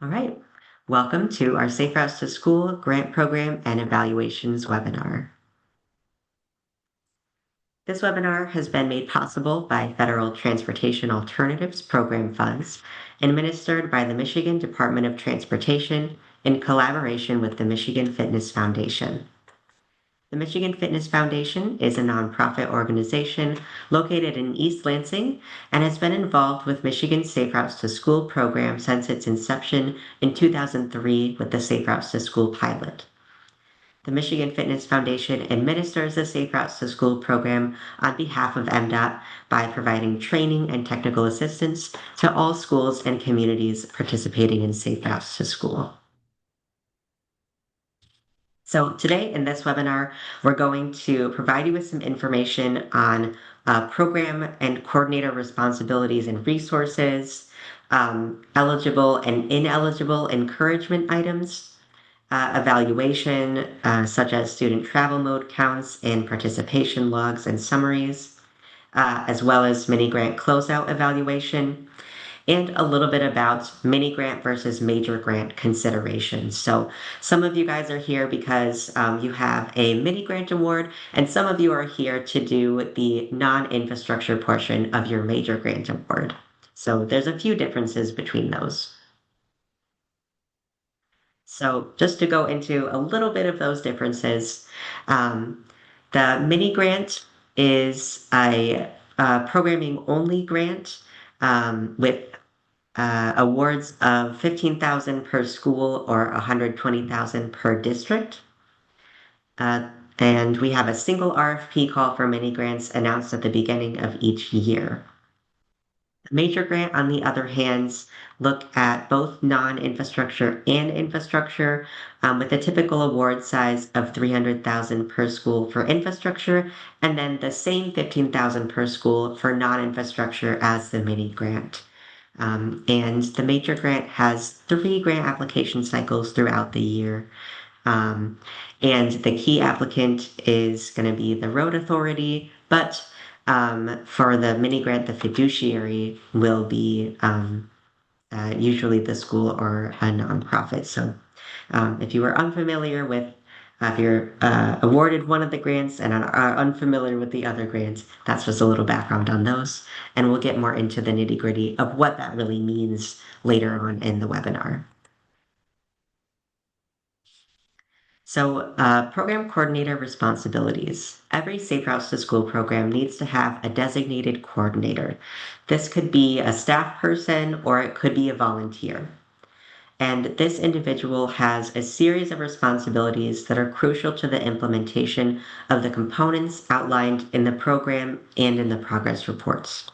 All right. Welcome to our Safe Routes to School Grant Program and Evaluations webinar. This webinar has been made possible by Federal Transportation Alternatives Program funds administered by the Michigan Department of Transportation in collaboration with the Michigan Fitness Foundation. The Michigan Fitness Foundation is a nonprofit organization located in East Lansing and has been involved with Michigan's Safe Routes to School program since its inception in 2003 with the Safe Routes to School pilot. The Michigan Fitness Foundation administers the Safe Routes to School program on behalf of MDOT by providing training and technical assistance to all schools and communities participating in Safe Routes to School. So today in this webinar, we're going to provide you with some information on program and coordinator responsibilities and resources, eligible and ineligible encouragement items, evaluation such as student travel mode counts and participation logs and summaries, as well as mini grant closeout evaluation, and a little bit about mini grant versus major grant considerations. So some of you guys are here because you have a mini grant award, and some of you are here to do the non-infrastructure portion of your major grant award. So there's a few differences between those. So just to go into a little bit of those differences, um, the mini grant is a programming only grant with awards of 15,000 per school or 120,000 per district. And we have a single RFP call for mini grants announced at the beginning of each year. Major grant, on the other hand, look at both non-infrastructure and infrastructure with a typical award size of 300,000 per school for infrastructure, and then the same 15,000 per school for non-infrastructure as the mini grant. And the major grant has 3 grant application cycles throughout the year. And the key applicant is going to be the road authority, but for the mini grant, the fiduciary will be usually the school or a nonprofit. So if you are unfamiliar with, if you're awarded one of the grants and are unfamiliar with the other grants, that's just a little background on those. And we'll get more into the nitty gritty of what that really means later on in the webinar. So, program coordinator responsibilities. Every Safe Routes to School program needs to have a designated coordinator. This could be a staff person or it could be a volunteer. And this individual has a series of responsibilities that are crucial to the implementation of the components outlined in the program and in the progress reports.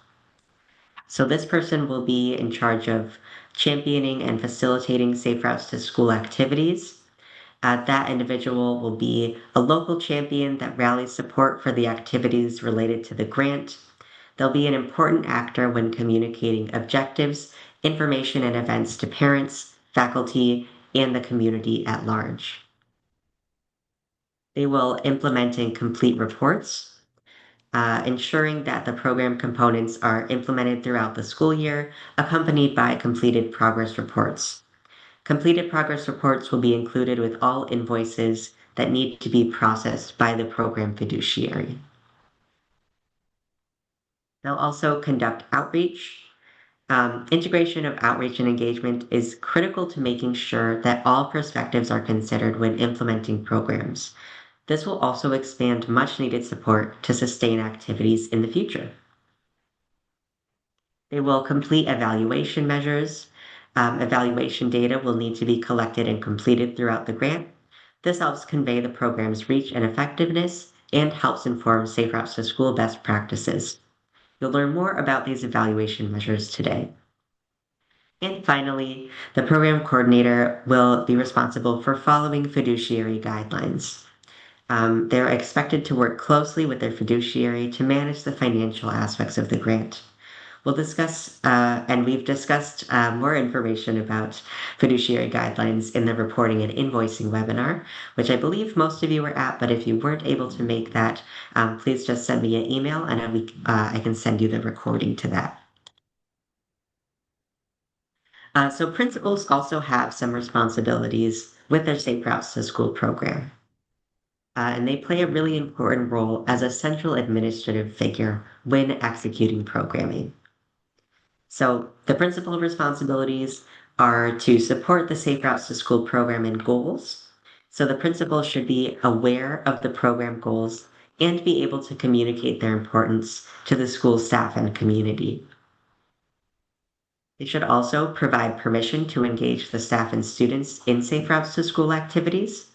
So this person will be in charge of championing and facilitating Safe Routes to School activities. That individual will be a local champion that rallies support for the activities related to the grant. They'll be an important actor when communicating objectives, information, and events to parents, faculty, and the community at large. They will implement and complete reports, ensuring that the program components are implemented throughout the school year, accompanied by completed progress reports. Completed progress reports will be included with all invoices that need to be processed by the program fiduciary. They'll also conduct outreach. Integration of outreach and engagement is critical to making sure that all perspectives are considered when implementing programs. This will also expand much needed support to sustain activities in the future. They will complete evaluation measures. Evaluation data will need to be collected and completed throughout the grant. This helps convey the program's reach and effectiveness and helps inform Safe Routes to School best practices. You'll learn more about these evaluation measures today. And finally, the program coordinator will be responsible for following fiduciary guidelines. They're expected to work closely with their fiduciary to manage the financial aspects of the grant. We'll discuss, and we've discussed more information about fiduciary guidelines in the reporting and invoicing webinar, which I believe most of you were at, but if you weren't able to make that, please just send me an email and I can send you the recording to that. So principals also have some responsibilities with their Safe Routes to School program, and they play a really important role as a central administrative figure when executing programming. So the principal responsibilities are to support the Safe Routes to School program and goals. So the principal should be aware of the program goals and be able to communicate their importance to the school staff and community. They should also provide permission to engage the staff and students in Safe Routes to School activities.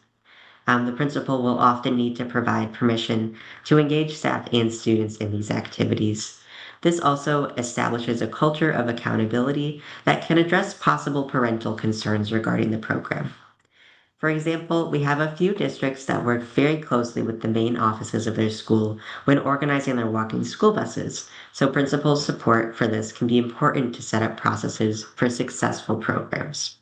The principal will often need to provide permission to engage staff and students in these activities. This also establishes a culture of accountability that can address possible parental concerns regarding the program. For example, we have a few districts that work very closely with the main offices of their school when organizing their walking school buses, so principal support for this can be important to set up processes for successful programs.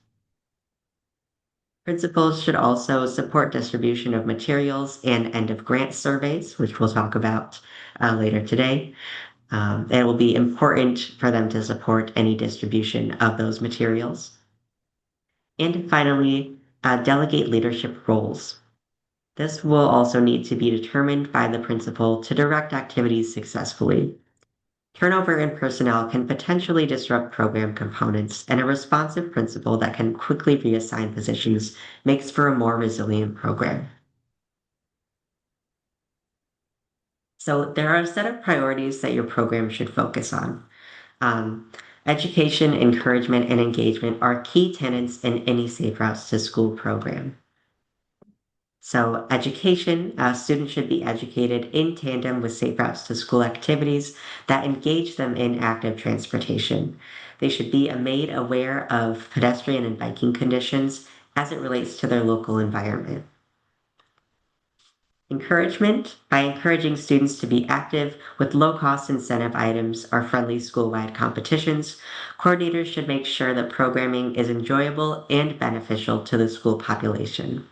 Principals should also support distribution of materials and end of grant surveys, which we'll talk about later today. It will be important for them to support any distribution of those materials. And finally, delegate leadership roles. This will also need to be determined by the principal to direct activities successfully. Turnover in personnel can potentially disrupt program components, and a responsive principal that can quickly reassign positions makes for a more resilient program. So, there are a set of priorities that your program should focus on. Um, Education, encouragement, and engagement are key tenets in any Safe Routes to School program. So, education, students should be educated in tandem with Safe Routes to School activities that engage them in active transportation. They should be made aware of pedestrian and biking conditions as it relates to their local environment. Encouragement, by encouraging students to be active with low cost incentive items or friendly school wide competitions, coordinators should make sure that programming is enjoyable and beneficial to the school population.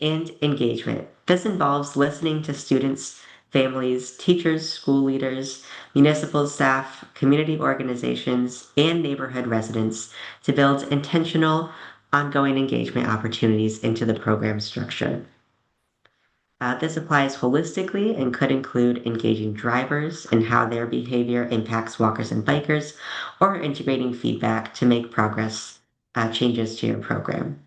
And engagement. This involves listening to students, families, teachers, school leaders, municipal staff, community organizations, and neighborhood residents to build intentional, ongoing engagement opportunities into the program structure. This applies holistically and could include engaging drivers and how their behavior impacts walkers and bikers, or integrating feedback to make progress changes to your program.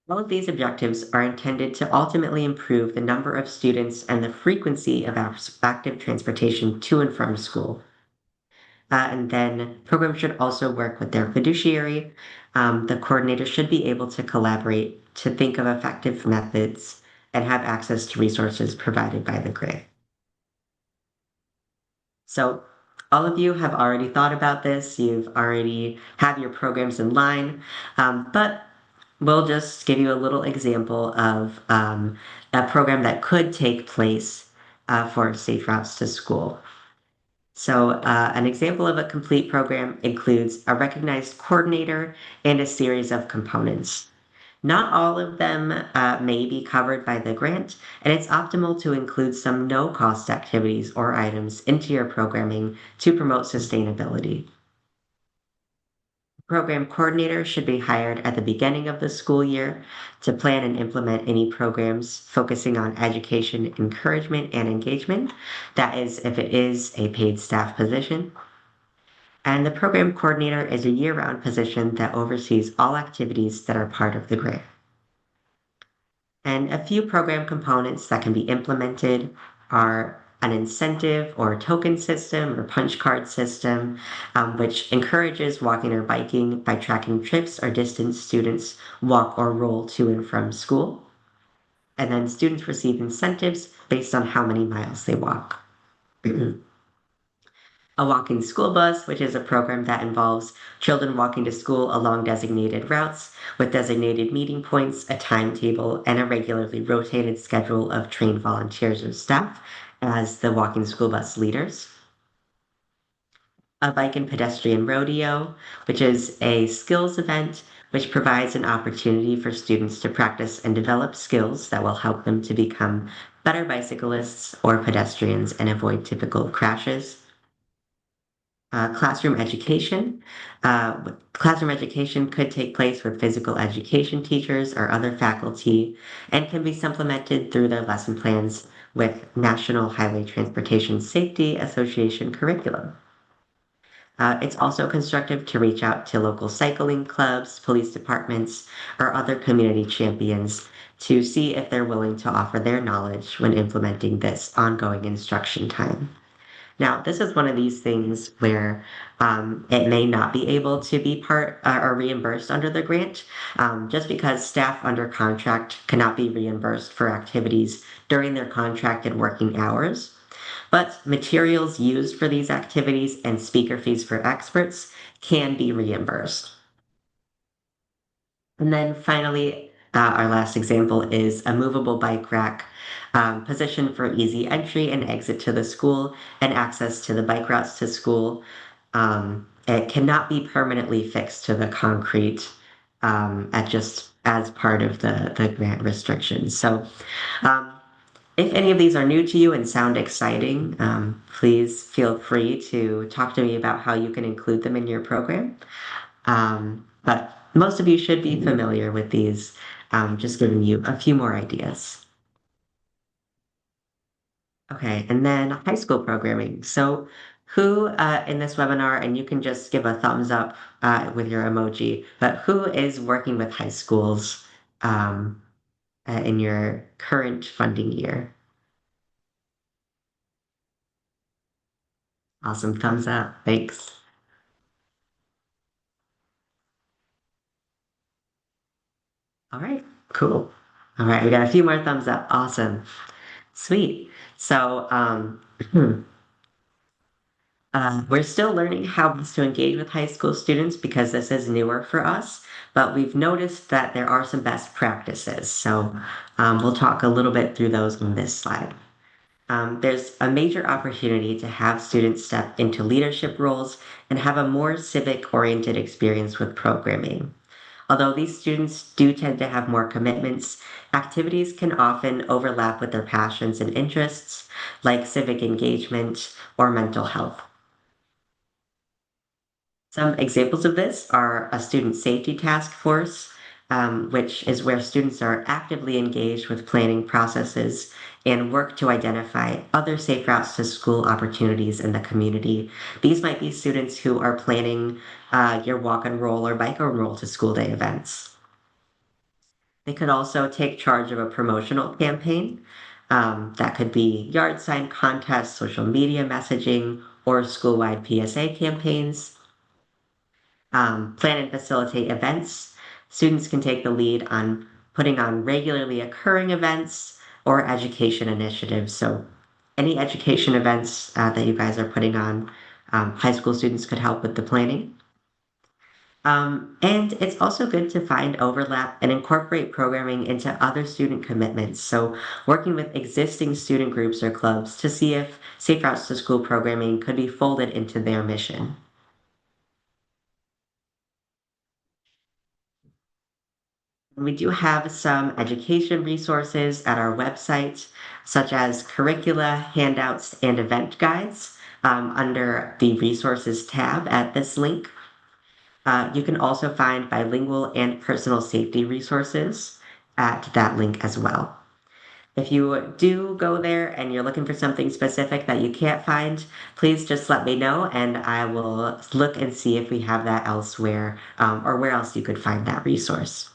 All of these objectives are intended to ultimately improve the number of students and the frequency of active transportation to and from school. And then programs should also work with their fiduciary. The coordinator should be able to collaborate to think of effective methods and have access to resources provided by the grant. So all of you have already thought about this. You've already have your programs in line, but we'll just give you a little example of a program that could take place for Safe Routes to School. So, an example of a complete program includes a recognized coordinator and a series of components. Not all of them may be covered by the grant, and it's optimal to include some no cost activities or items into your programming to promote sustainability. Program coordinator should be hired at the beginning of the school year to plan and implement any programs focusing on education, encouragement, and engagement. That is, if it is a paid staff position. And the program coordinator is a year round position that oversees all activities that are part of the grant. And a few program components that can be implemented are an incentive or token system or punch card system, which encourages walking or biking by tracking trips or distance students walk or roll to and from school. And then students receive incentives based on how many miles they walk. A walking school bus, which is a program that involves children walking to school along designated routes with designated meeting points, a timetable, and a regularly rotated schedule of trained volunteers or staff as the walking school bus leaders. A bike and pedestrian rodeo, which is a skills event which provides an opportunity for students to practice and develop skills that will help them to become better bicyclists or pedestrians and avoid typical crashes. Classroom education. Classroom education could take place with physical education teachers or other faculty and can be supplemented through their lesson plans with National Highway Transportation Safety Association curriculum. It's also constructive to reach out to local cycling clubs, police departments, or other community champions to see if they're willing to offer their knowledge when implementing this ongoing instruction time. Now, this is one of these things where it may not be able to be part or reimbursed under the grant, just because staff under contract cannot be reimbursed for activities during their contracted working hours. But materials used for these activities and speaker fees for experts can be reimbursed. And then finally, our last example is a movable bike rack positioned for easy entry and exit to the school and access to the bike routes to school. It cannot be permanently fixed to the concrete at just as part of the grant restrictions. So um, if any of these are new to you and sound exciting, please feel free to talk to me about how you can include them in your program. But most of you should be familiar with these, just giving you a few more ideas. Okay, and then high school programming. So, who in this webinar, and you can just give a thumbs up with your emoji, but who is working with high schools um, in your current funding year? Awesome, thumbs up. Thanks. All right, cool. All right, we got a few more thumbs up. Awesome. Sweet. So, we're still learning how best to engage with high school students because this is newer for us, but we've noticed that there are some best practices. So, we'll talk a little bit through those on this slide. There's a major opportunity to have students step into leadership roles and have a more civic oriented experience with programming. Although these students do tend to have more commitments, activities can often overlap with their passions and interests, like civic engagement or mental health. Some examples of this are a student safety task force, which is where students are actively engaged with planning processes and work to identify other safe routes to school opportunities in the community. These might be students who are planning your walk and roll or bike and roll to school day events. They could also take charge of a promotional campaign. That could be yard sign contests, social media messaging, or school-wide PSA campaigns. Plan and facilitate events. Students can take the lead on putting on regularly occurring events or education initiatives. So, any education events that you guys are putting on, high school students could help with the planning. And it's also good to find overlap and incorporate programming into other student commitments. So, working with existing student groups or clubs to see if Safe Routes to School programming could be folded into their mission. We do have some education resources at our website, such as curricula, handouts, and event guides under the resources tab at this link. You can also find bilingual and personal safety resources at that link as well. If you do go there and you're looking for something specific that you can't find, please just let me know and I will look and see if we have that elsewhere or where else you could find that resource.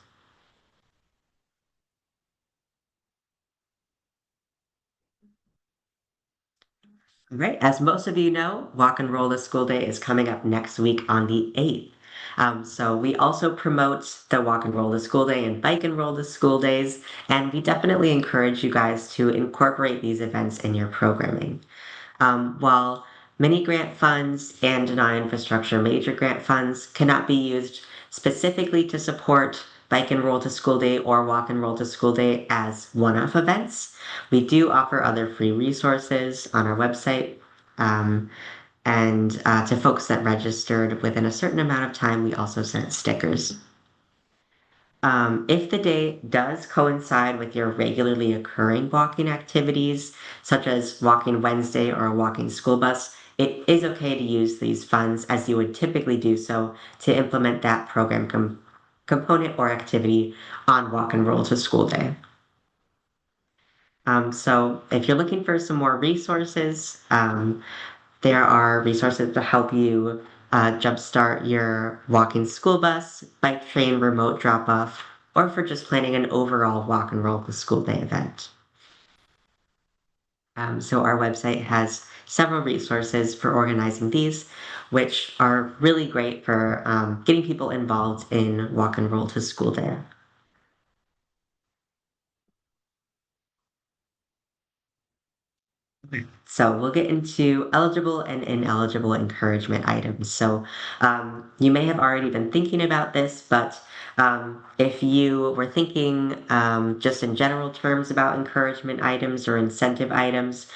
All right, as most of you know, Walk and Roll the School Day is coming up next week on the 8th. So we also promote the Walk and Roll the School Day and Bike and Roll the School Days, and we definitely encourage you guys to incorporate these events in your programming. While many grant funds and non-infrastructure major grant funds cannot be used specifically to support Bike and Roll to School Day or Walk and Roll to School Day as one-off events, we do offer other free resources on our website. Um, and to folks that registered within a certain amount of time, we also sent stickers. If the day does coincide with your regularly occurring walking activities, such as walking Wednesday or a walking school bus, it is okay to use these funds as you would typically do so to implement that program component or activity on Walk and Roll to School Day. So if you're looking for some more resources, there are resources to help you jumpstart your walking school bus, bike train, remote drop off, or for just planning an overall walk and roll to school day event. So our website has several resources for organizing these, which are really great for getting people involved in walk and roll to school day. So we'll get into eligible and ineligible encouragement items. So you may have already been thinking about this, but if you were thinking just in general terms about encouragement items or incentive items,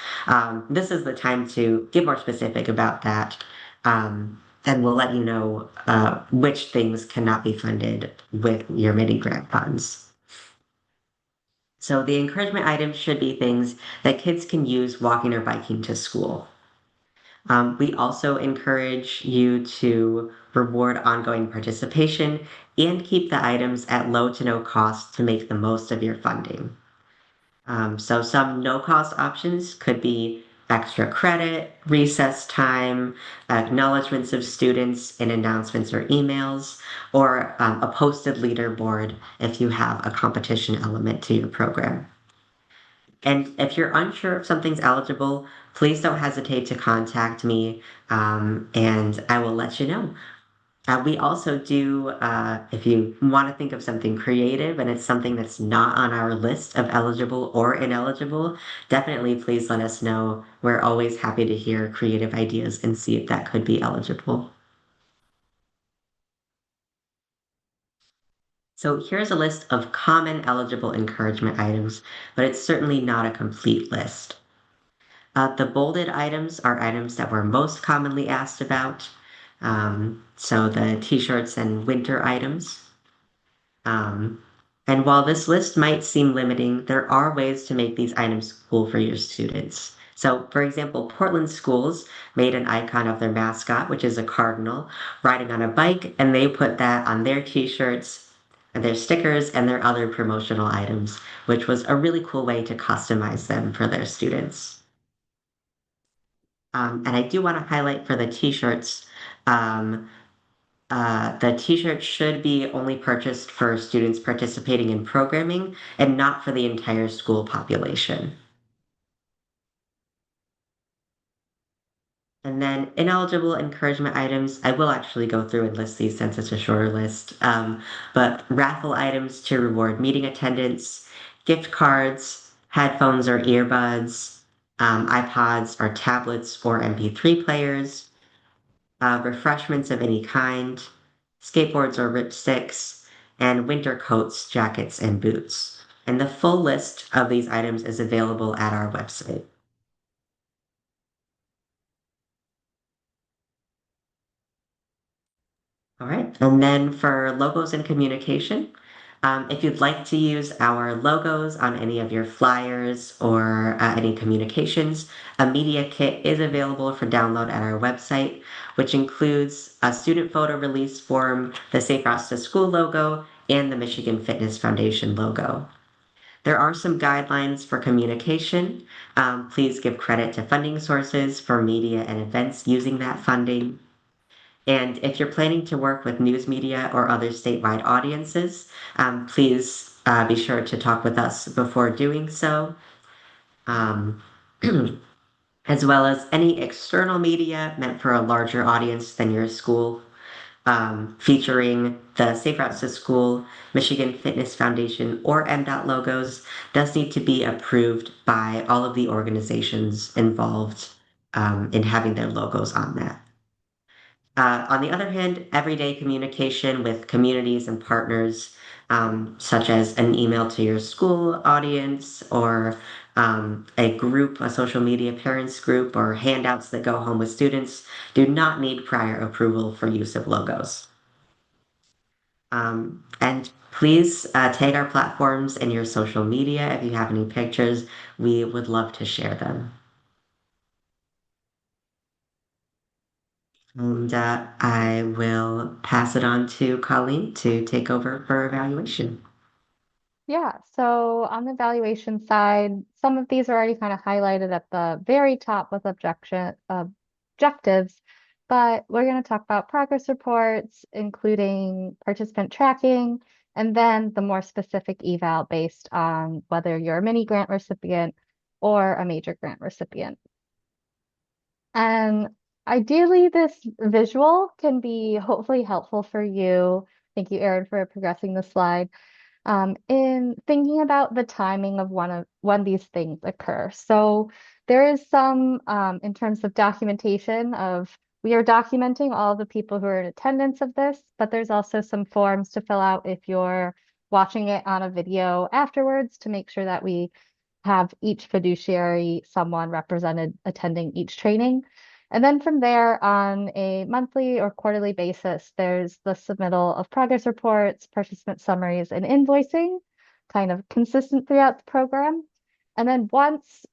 this is the time to get more specific about that. And we'll let you know which things cannot be funded with your mini grant funds. So the encouragement items should be things that kids can use walking or biking to school. We also encourage you to reward ongoing participation and keep the items at low to no cost to make the most of your funding. So some no cost options could be extra credit, recess time, acknowledgments of students in announcements or emails, or a posted leaderboard if you have a competition element to your program. And if you're unsure if something's eligible, please don't hesitate to contact me and I will let you know. We also do, if you want to think of something creative and it's something that's not on our list of eligible or ineligible, definitely please let us know. We're always happy to hear creative ideas and see if that could be eligible. So here's a list of common eligible encouragement items, but it's certainly not a complete list. The bolded items are items that we're most commonly asked about. So the t-shirts and winter items. Um, and while this list might seem limiting, there are ways to make these items cool for your students. So, for example, Portland schools made an icon of their mascot, which is a cardinal, riding on a bike, and they put that on their t-shirts, and their stickers, and their other promotional items, which was a really cool way to customize them for their students. And I do want to highlight for the t-shirts, um, the t-shirt should be only purchased for students participating in programming and not for the entire school population. And then ineligible encouragement items, I will actually go through and list these since it's a shorter list. But raffle items to reward meeting attendance, gift cards, headphones or earbuds, iPods or tablets or MP3 players, refreshments of any kind, skateboards or ripsticks, and winter coats, jackets, and boots. And the full list of these items is available at our website. All right, and then for logos and communication, if you'd like to use our logos on any of your flyers or any communications, a media kit is available for download at our website, which includes a student photo release form, the Safe Routes to School logo, and the Michigan Fitness Foundation logo. There are some guidelines for communication. Please give credit to funding sources for media and events using that funding. And if you're planning to work with news media or other statewide audiences, please be sure to talk with us before doing so, um, as well as any external media meant for a larger audience than your school, featuring the Safe Routes to School, Michigan Fitness Foundation, or MDOT logos, does need to be approved by all of the organizations involved in having their logos on that. On the other hand, everyday communication with communities and partners, such as an email to your school audience or a group, a social media parents group, or handouts that go home with students, do not need prior approval for use of logos. And please tag our platforms in your social media if you have any pictures. We would love to share them. And I will pass it on to Colleen to take over for evaluation. Yeah, so on the evaluation side, some of these are already kind of highlighted at the very top with objectives, but we're going to talk about progress reports, including participant tracking, and then the more specific eval based on whether you're a mini grant recipient or a major grant recipient. And ideally, this visual can be hopefully helpful for you. Thank you, Erin, for progressing the slide in thinking about the timing of when these things occur. So there is some in terms of documentation of we are documenting all the people who are in attendance of this, but there's also some forms to fill out if you're watching it on a video afterwards to make sure that we have each fiduciary someone represented attending each training. And then from there, on a monthly or quarterly basis, there's the submittal of progress reports, participant summaries, and invoicing, kind of consistent throughout the program. And then once,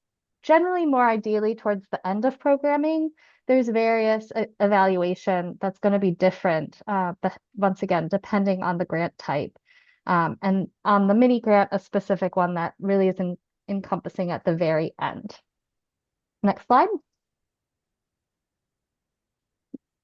generally more ideally towards the end of programming, there's various evaluation that's going to be different, but once again, depending on the grant type. And on the mini grant, a specific one that really is encompassing at the very end. Next slide.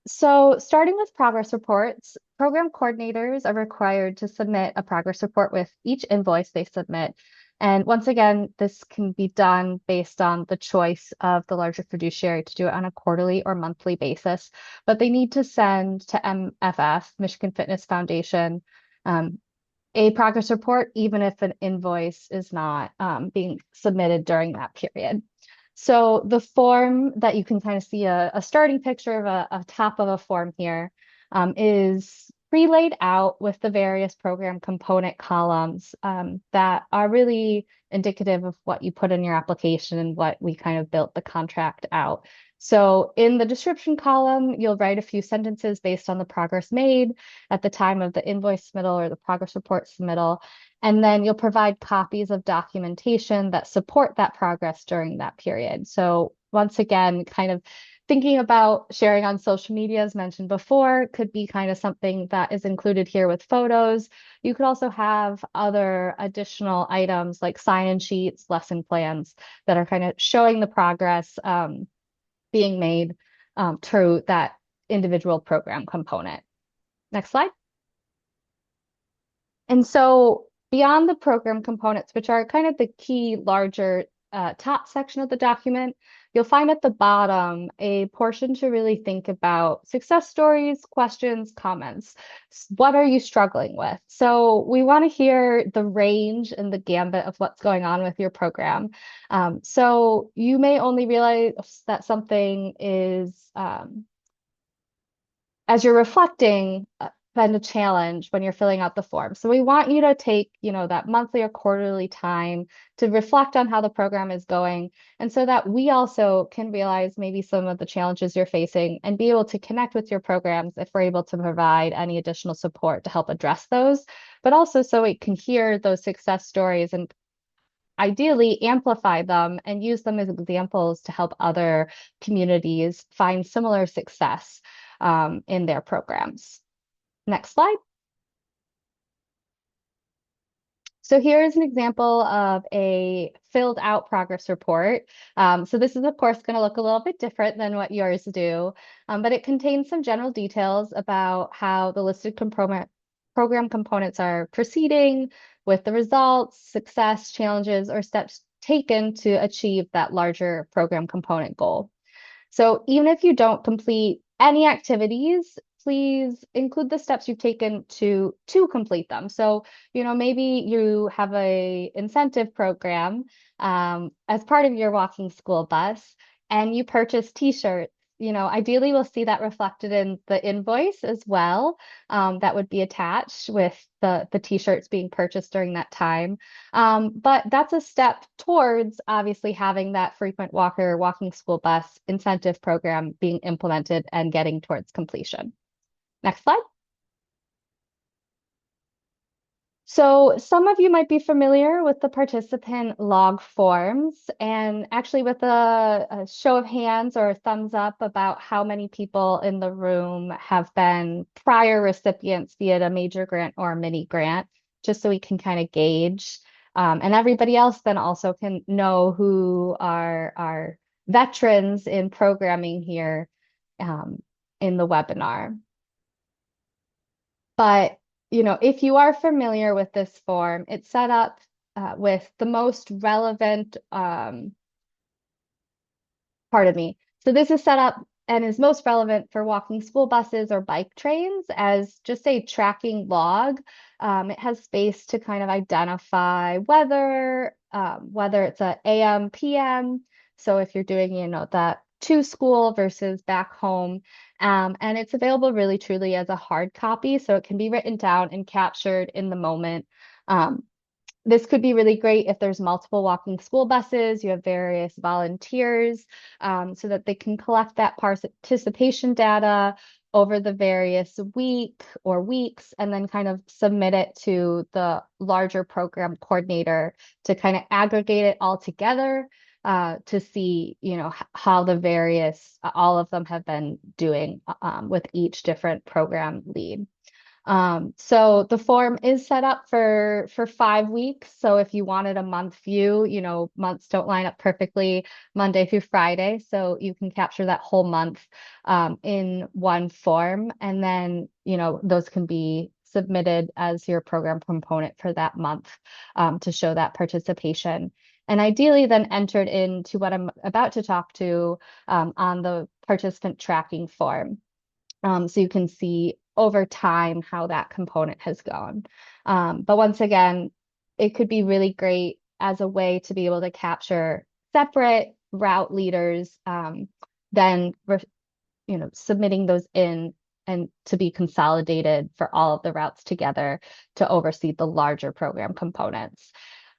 So, starting with progress reports, program coordinators are required to submit a progress report with each invoice they submit. And once again, this can be done based on the choice of the larger fiduciary to do it on a quarterly or monthly basis. But they need to send to MFF, Michigan Fitness Foundation, um, a progress report, even if an invoice is not being submitted during that period. So the form that you can kind of see a starting picture of a top of a form here is pre-laid out with the various program component columns that are really indicative of what you put in your application and what we kind of built the contract out. So in the description column, you'll write a few sentences based on the progress made at the time of the invoice submittal or the progress report submittal. And then you'll provide copies of documentation that support that progress during that period. So once again, kind of thinking about sharing on social media, as mentioned before, could be kind of something that is included here with photos. You could also have other additional items like sign-in sheets, lesson plans that are kind of showing the progress being made through that individual program component. Next slide. And so beyond the program components, which are kind of the key larger top section of the document, you'll find at the bottom a portion to really think about success stories, questions, comments. What are you struggling with? So we want to hear the range and the gambit of what's going on with your program. So you may only realize that something is as you're reflecting, been a challenge when you're filling out the form. So we want you to take, that monthly or quarterly time to reflect on how the program is going. And so that we also can realize maybe some of the challenges you're facing and be able to connect with your programs if we're able to provide any additional support to help address those, but also so we can hear those success stories and ideally amplify them and use them as examples to help other communities find similar success in their programs. Next slide. So here's an example of a filled out progress report. So this is, of course, going to look a little bit different than what yours do, but it contains some general details about how the listed program components are proceeding with the results, success, challenges, or steps taken to achieve that larger program component goal. So even if you don't complete any activities, please include the steps you've taken to complete them. So, maybe you have a incentive program as part of your walking school bus and you purchase t-shirts. Ideally we'll see that reflected in the invoice as well. That would be attached with the t-shirts being purchased during that time. But that's a step towards obviously having that frequent walker walking school bus incentive program being implemented and getting towards completion. Next slide. So some of you might be familiar with the participant log forms, and actually with a show of hands or a thumbs up about how many people in the room have been prior recipients via a major grant or a mini grant, just so we can kind of gauge. And everybody else then also can know who are veterans in programming here um, in the webinar. But, if you are familiar with this form, it's set up with the most relevant pardon me. So this is set up and is most relevant for walking school buses or bike trains as just a tracking log. It has space to kind of identify whether it's a AM, PM. So if you're doing, that to school versus back home. And it's available really truly as a hard copy. So it can be written down and captured in the moment. Um, this could be really great if there's multiple walking school buses, you have various volunteers, so that they can collect that participation data over the various week or weeks and then kind of submit it to the larger program coordinator to kind of aggregate it all together to see, how the various, all of them have been doing with each different program lead. So the form is set up for 5 weeks. So if you wanted a month view, months don't line up perfectly Monday through Friday. So you can capture that whole month in one form. And then, those can be submitted as your program component for that month to show that participation. And ideally then entered into what I'm about to talk to on the participant tracking form. So you can see over time how that component has gone. But once again, it could be really great as a way to be able to capture separate route leaders, then submitting those in and to be consolidated for all of the routes together to oversee the larger program components.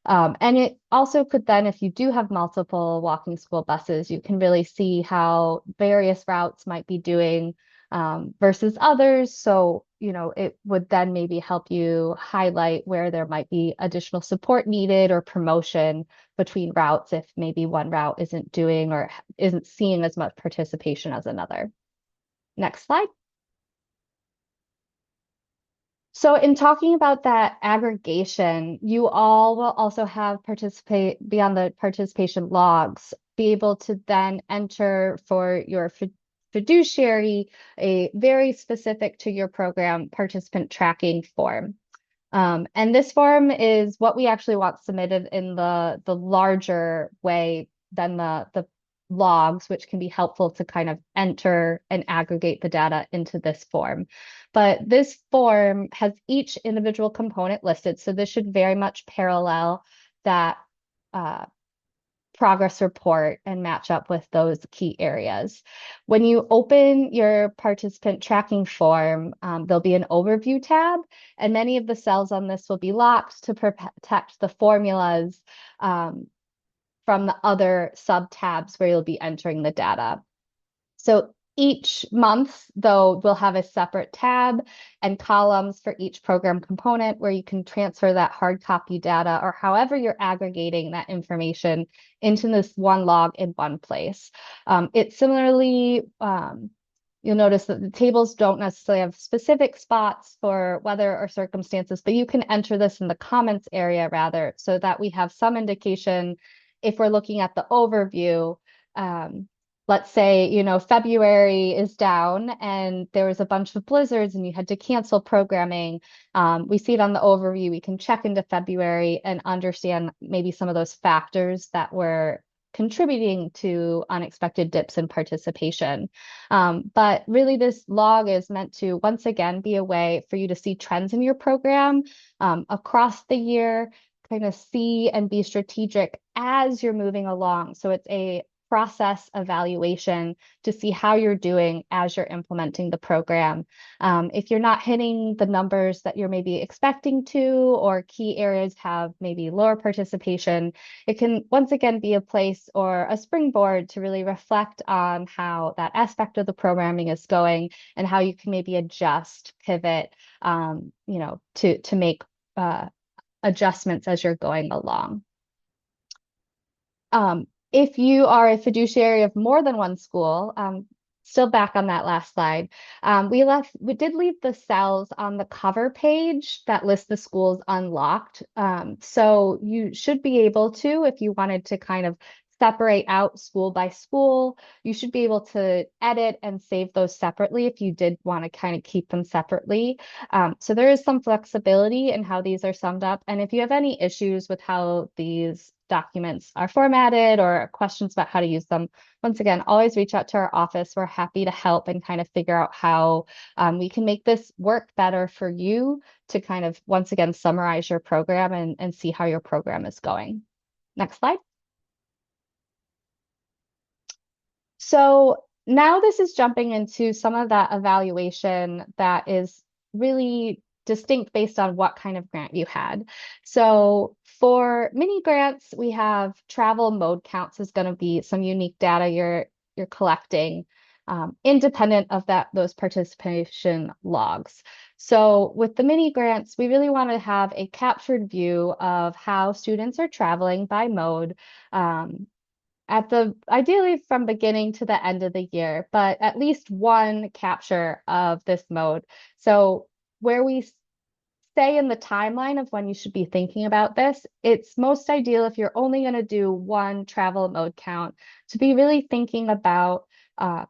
And it also could then, if you do have multiple walking school buses, you can really see how various routes might be doing versus others. So, it would then maybe help you highlight where there might be additional support needed or promotion between routes if maybe one route isn't doing or isn't seeing as much participation as another. Next slide. So in talking about that aggregation, you all will also have participate beyond the participation logs, be able to then enter for your fiduciary a very specific to your program participant tracking form. And this form is what we actually want submitted in the larger way than the logs, which can be helpful to kind of enter and aggregate the data into this form. But this form has each individual component listed, so this should very much parallel that uh, progress report and match up with those key areas. When you open your participant tracking form, there'll be an overview tab, and many of the cells on this will be locked to protect the formulas from the other sub tabs where you'll be entering the data. So each month, though, we'll have a separate tab and columns for each program component where you can transfer that hard copy data or however you're aggregating that information into this one log in one place. It similarly, you'll notice that the tables don't necessarily have specific spots for weather or circumstances, but you can enter this in the comments area rather, so that we have some indication if we're looking at the overview. Let's say, February is down and there was a bunch of blizzards and you had to cancel programming. We see it on the overview. We can check into February and understand maybe some of those factors that were contributing to unexpected dips in participation. But really, this log is meant to, once again, be a way for you to see trends in your program across the year, kind of see and be strategic as you're moving along. So it's a process evaluation to see how you're doing as you're implementing the program. If you're not hitting the numbers that you're maybe expecting to, or key areas have maybe lower participation, it can once again be a place or a springboard to really reflect on how that aspect of the programming is going and how you can maybe adjust, pivot, to make adjustments as you're going along. If you are a fiduciary of more than one school, still back on that last slide, we did leave the cells on the cover page that list the schools unlocked. So you should be able to, if you wanted to kind of separate out school by school, you should be able to edit and save those separately if you did want to kind of keep them separately. So there is some flexibility in how these are summed up. And if you have any issues with how these documents are formatted or questions about how to use them, once again, always reach out to our office. We're happy to help and kind of figure out how we can make this work better for you to kind of, once again, summarize your program and see how your program is going. Next slide. So now this is jumping into some of that evaluation that is really distinct based on what kind of grant you had. So for mini grants, we have travel mode counts is going to be some unique data you're collecting, independent of those participation logs. So with the mini grants, we really want to have a captured view of how students are traveling by mode, at the ideally from beginning to the end of the year, but at least one capture of this mode. So where we say in the timeline of when you should be thinking about this, it's most ideal if you're only going to do one travel mode count to be really thinking about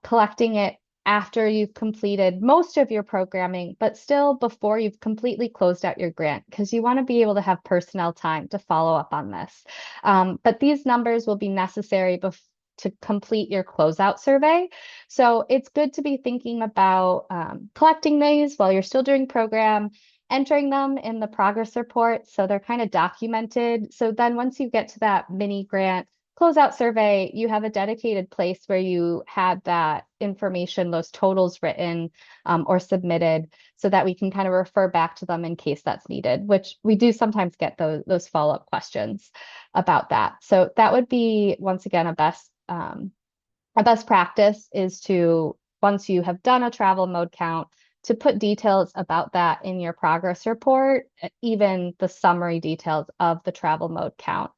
collecting it after you've completed most of your programming, but still before you've completely closed out your grant, because you want to be able to have personnel time to follow up on this. But these numbers will be necessary to complete your closeout survey. So it's good to be thinking about collecting these while you're still doing program, entering them in the progress report so they're kind of documented. So then once you get to that mini grant closeout survey, you have a dedicated place where you had that information, those totals written or submitted so that we can kind of refer back to them in case that's needed, which we do sometimes get those follow-up questions about that. So that would be, once again, a best practice is to, once you have done a travel mode count, to put details about that in your progress report, even the summary details of the travel mode count.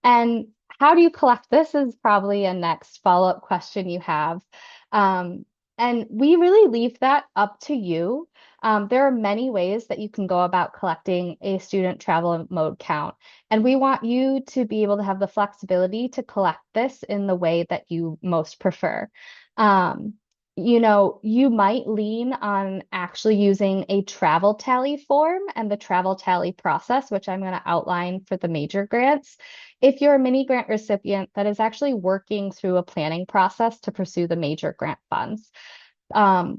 And how do you collect this is probably a next follow-up question you have. And we really leave that up to you. There are many ways that you can go about collecting a student travel mode count. And we want you to be able to have the flexibility to collect this in the way that you most prefer. Um, you might lean on actually using a travel tally form and the travel tally process, which I'm going to outline for the major grants. If you're a mini grant recipient that is actually working through a planning process to pursue the major grant funds.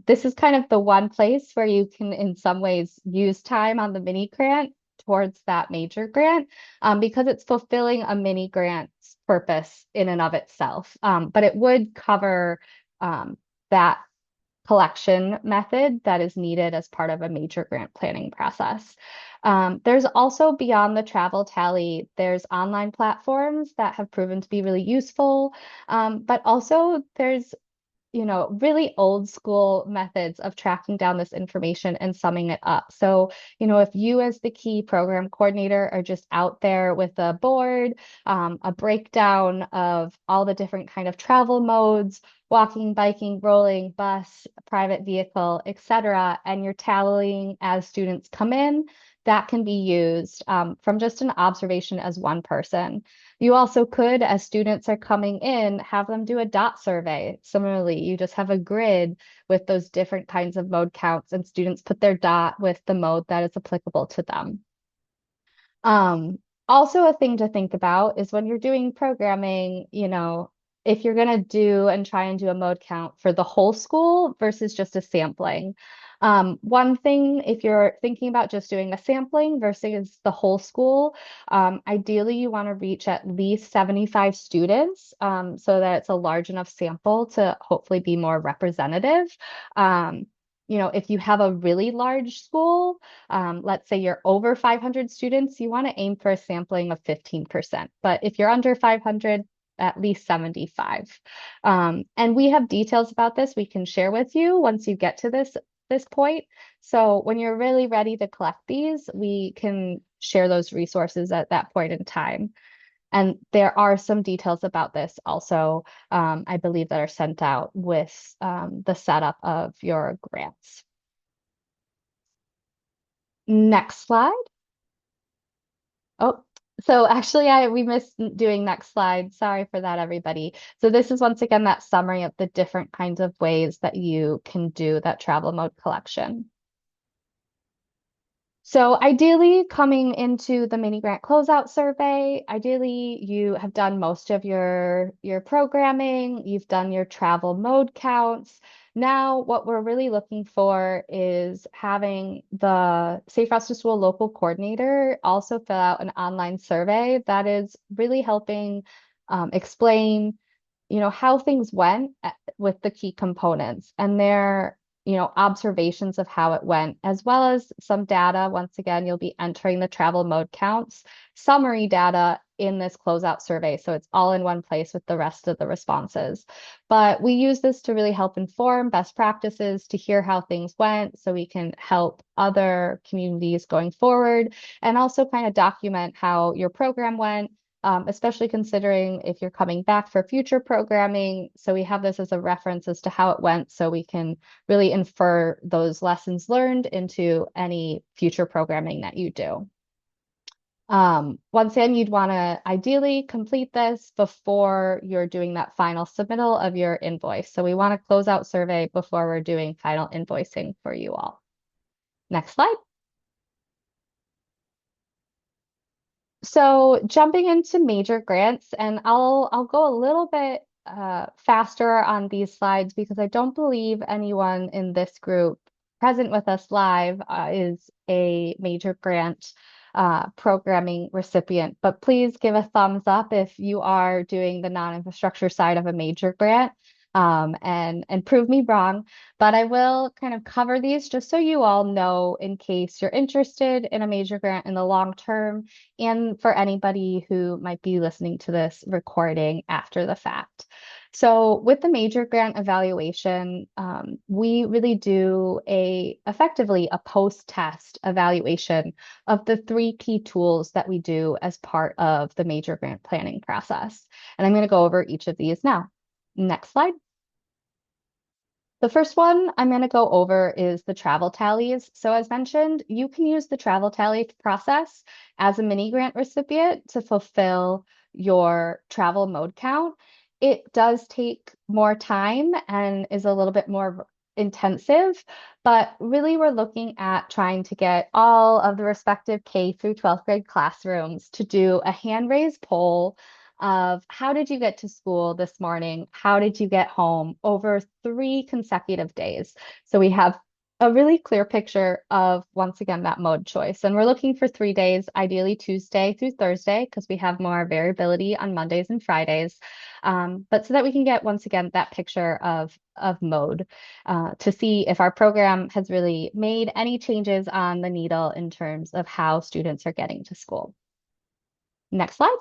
This is kind of the one place where you can, in some ways, use time on the mini grant towards that major grant because it's fulfilling a mini grant's purpose in and of itself. But it would cover that collection method that is needed as part of a major grant planning process. There's also beyond the travel tally, there's online platforms that have proven to be really useful, but also there's really old school methods of tracking down this information and summing it up. So, if you as the key program coordinator are just out there with a board, a breakdown of all the different kind of travel modes, walking, biking, rolling, bus, private vehicle, etc., and you're tallying as students come in, that can be used from just an observation as one person. You also could, as students are coming in, have them do a dot survey. Similarly, you just have a grid with those different kinds of mode counts, and students put their dot with the mode that is applicable to them. Also, a thing to think about is when you're doing programming, if you're going to do and try and do a mode count for the whole school versus just a sampling. One thing, if you're thinking about just doing a sampling versus the whole school, ideally you want to reach at least 75 students so that it's a large enough sample to hopefully be more representative. If you have a really large school, let's say you're over 500 students, you want to aim for a sampling of 15%. But if you're under 500, at least 75. And we have details about this we can share with you once you get to this point. So when you're really ready to collect these, we can share those resources at that point in time. And there are some details about this also, I believe, that are sent out with the setup of your grants. Next slide. Oh, so actually, we missed doing next slide. Sorry for that, everybody. So this is once again that summary of the different kinds of ways that you can do that travel mode collection. So ideally, coming into the mini grant closeout survey, ideally you have done most of your programming, you've done your travel mode counts. Now, what we're really looking for is having the Safe Routes to School local coordinator also fill out an online survey that is really helping explain, how things went with the key components and their observations of how it went, as well as some data. Once again, you'll be entering the travel mode counts, summary data in this closeout survey. So it's all in one place with the rest of the responses. But we use this to really help inform best practices, to hear how things went so we can help other communities going forward, and also kind of document how your program went, especially considering if you're coming back for future programming. So we have this as a reference as to how it went so we can really infer those lessons learned into any future programming that you do. Once again, you'd want to ideally complete this before you're doing that final submittal of your invoice. So we want to close out survey before we're doing final invoicing for you all. Next slide. So jumping into major grants, and I'll go a little bit faster on these slides because I don't believe anyone in this group present with us live is a major grant programming recipient. But please give a thumbs up if you are doing the non-infrastructure side of a major grant, and prove me wrong. But I will kind of cover these just so you all know in case you're interested in a major grant in the long term, and for anybody who might be listening to this recording after the fact. So with the major grant evaluation, we really do effectively a post-test evaluation of the three key tools that we do as part of the major grant planning process. And I'm going to go over each of these now. Next slide. The first one I'm going to go over is the travel tallies. So as mentioned, you can use the travel tally process as a mini grant recipient to fulfill your travel mode count. It does take more time and is a little bit more intensive, but really we're looking at trying to get all of the respective K through 12th grade classrooms to do a hand raised poll of how did you get to school this morning? How did you get home over 3 consecutive days? So we have a really clear picture of, once again, that mode choice. And we're looking for 3 days, ideally Tuesday through Thursday, because we have more variability on Mondays and Fridays. But so that we can get, once again, that picture of mode to see if our program has really made any changes on the needle in terms of how students are getting to school. Next slide.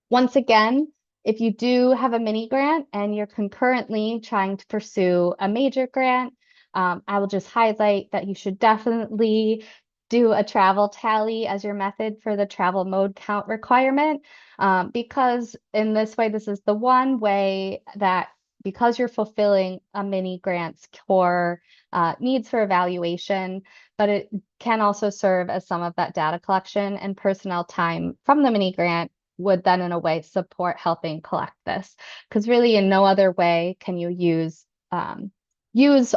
Once again, if you do have a mini grant and you're concurrently trying to pursue a major grant, I will just highlight that you should definitely do a travel tally as your method for the travel mode count requirement, because in this way, this is the one way that, because you're fulfilling a mini grant's core needs for evaluation, but it can also serve as some of that data collection and personnel time from the mini grant would then in a way support helping collect this, because really in no other way can you use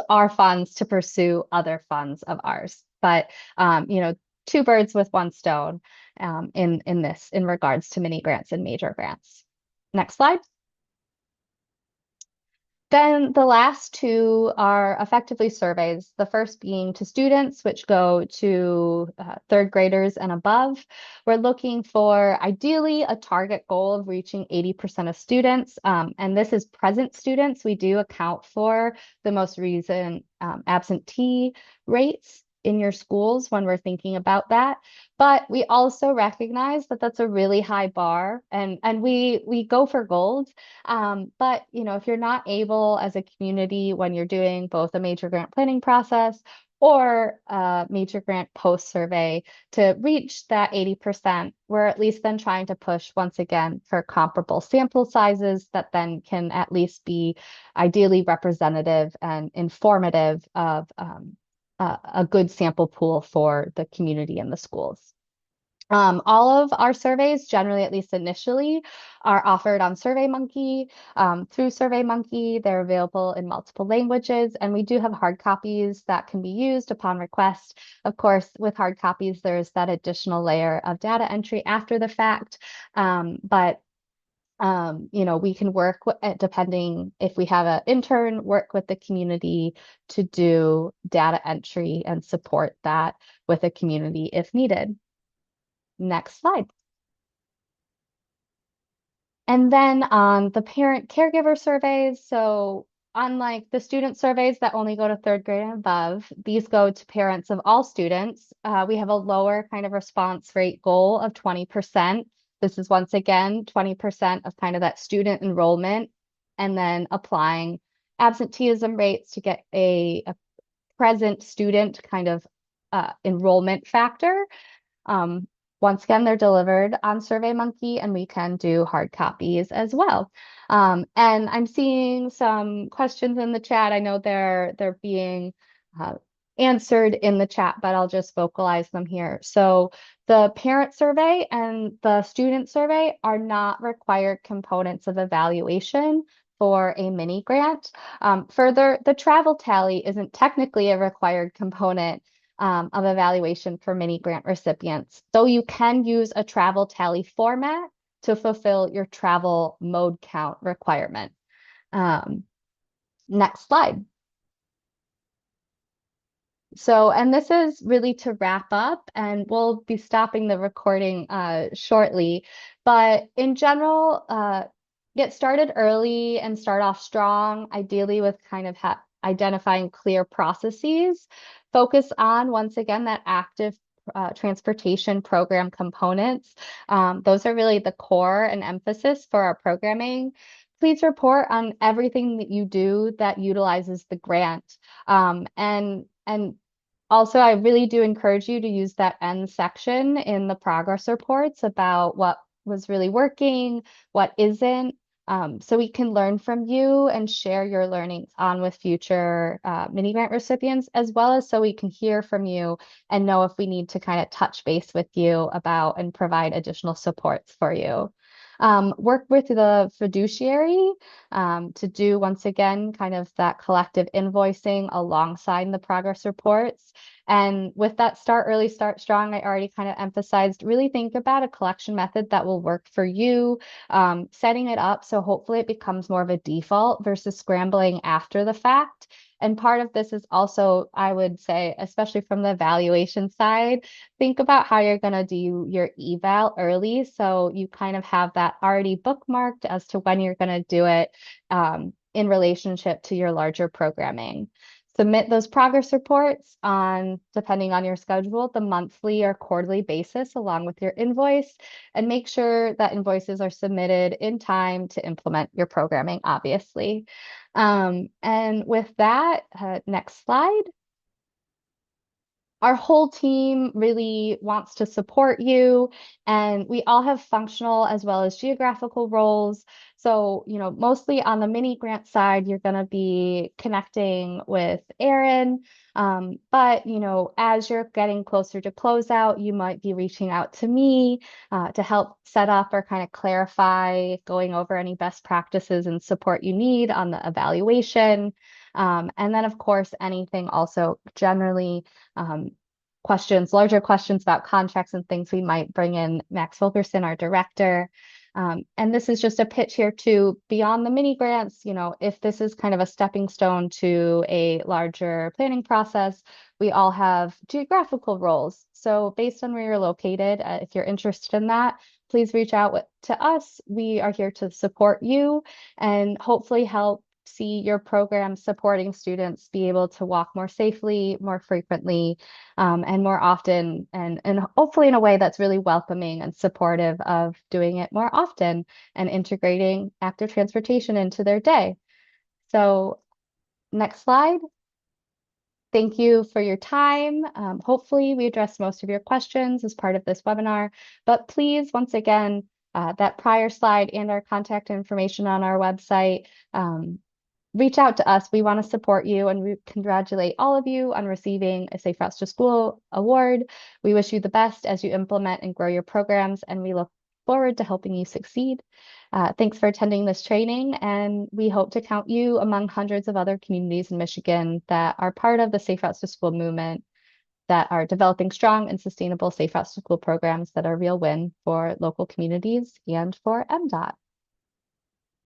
our funds to pursue other funds of ours. But two birds with one stone in regards to mini grants and major grants. Next slide. Then the last two are effectively surveys, the first being to students, which go to third graders and above. We're looking for ideally a target goal of reaching 80% of students. And this is present students. We do account for the most recent absentee rates in your schools when we're thinking about that. But we also recognize that that's a really high bar, and we go for gold. But if you're not able as a community when you're doing both a major grant planning process or a major grant post survey to reach that 80%. We're at least then trying to push once again for comparable sample sizes that then can at least be ideally representative and informative of a good sample pool for the community and the schools. All of our surveys, generally, at least initially, are offered on SurveyMonkey. Through SurveyMonkey, they're available in multiple languages, and we do have hard copies that can be used upon request. Of course, with hard copies, there's that additional layer of data entry after the fact. But we can work depending if we have an intern, work with the community to do data entry and support that with a community if needed. Next slide. And then on the parent caregiver surveys, so unlike the student surveys that only go to third grade and above, these go to parents of all students. We have a lower kind of response rate goal of 20%. This is once again 20% of kind of that student enrollment, and then applying absenteeism rates to get a present student kind of enrollment factor. Um, Once again, they're delivered on SurveyMonkey, and we can do hard copies as well. And I'm seeing some questions in the chat. I know they're being uh, answered in the chat, but I'll just vocalize them here. So the parent survey and the student survey are not required components of evaluation for a mini grant. Further, the travel tally isn't technically a required component of evaluation for mini grant recipients, though you can use a travel tally format to fulfill your travel mode count requirement. Um, Next slide. So, and this is really to wrap up, and we'll be stopping the recording shortly. But in general, get started early and start off strong, ideally with kind of identifying clear processes. Focus on, once again, that active transportation program components. Those are really the core and emphasis for our programming. Please report on everything that you do that utilizes the grant. And also, I really do encourage you to use that end section in the progress reports about what was really working, what isn't, so we can learn from you and share your learnings on with future mini grant recipients, as well as so we can hear from you and know if we need to kind of touch base with you about and provide additional supports for you. Work with the fiduciary to do, once again, kind of that collective invoicing alongside the progress reports. And with that start early, start strong, I already kind of emphasized, really think about a collection method that will work for you, setting it up so hopefully it becomes more of a default versus scrambling after the fact. And part of this is also, I would say, especially from the evaluation side, think about how you're going to do your eval early. So you kind of have that already bookmarked as to when you're going to do it in relationship to your larger programming. Submit those progress reports on, depending on your schedule, the monthly or quarterly basis along with your invoice, and make sure that invoices are submitted in time to implement your programming, obviously. And with that, next slide. Our whole team really wants to support you, and we all have functional as well as geographical roles. So, mostly on the mini grant side, you're going to be connecting with Erin. But, as you're getting closer to closeout, you might be reaching out to me to help set up or kind of clarify, going over any best practices and support you need on the evaluation. And then, of course, anything also generally um, larger questions about contracts and things, we might bring in Max Wilkerson, our director. And this is just a pitch here to beyond the mini grants, if this is kind of a stepping stone to a larger planning process, we all have geographical roles. So based on where you're located, if you're interested in that, please reach out to us. We are here to support you and hopefully help see your program supporting students be able to walk more safely, more frequently, and more often, and hopefully in a way that's really welcoming and supportive of doing it more often and integrating active transportation into their day. So next slide. Thank you for your time. Hopefully, we addressed most of your questions as part of this webinar, but please, once again, that prior slide and our contact information on our website. Reach out to us. We want to support you, and we congratulate all of you on receiving a Safe Routes to School award. We wish you the best as you implement and grow your programs, and we look forward to helping you succeed. Thanks for attending this training, and we hope to count you among hundreds of other communities in Michigan that are part of the Safe Routes to School movement, that are developing strong and sustainable Safe Routes to School programs that are a real win for local communities and for MDOT.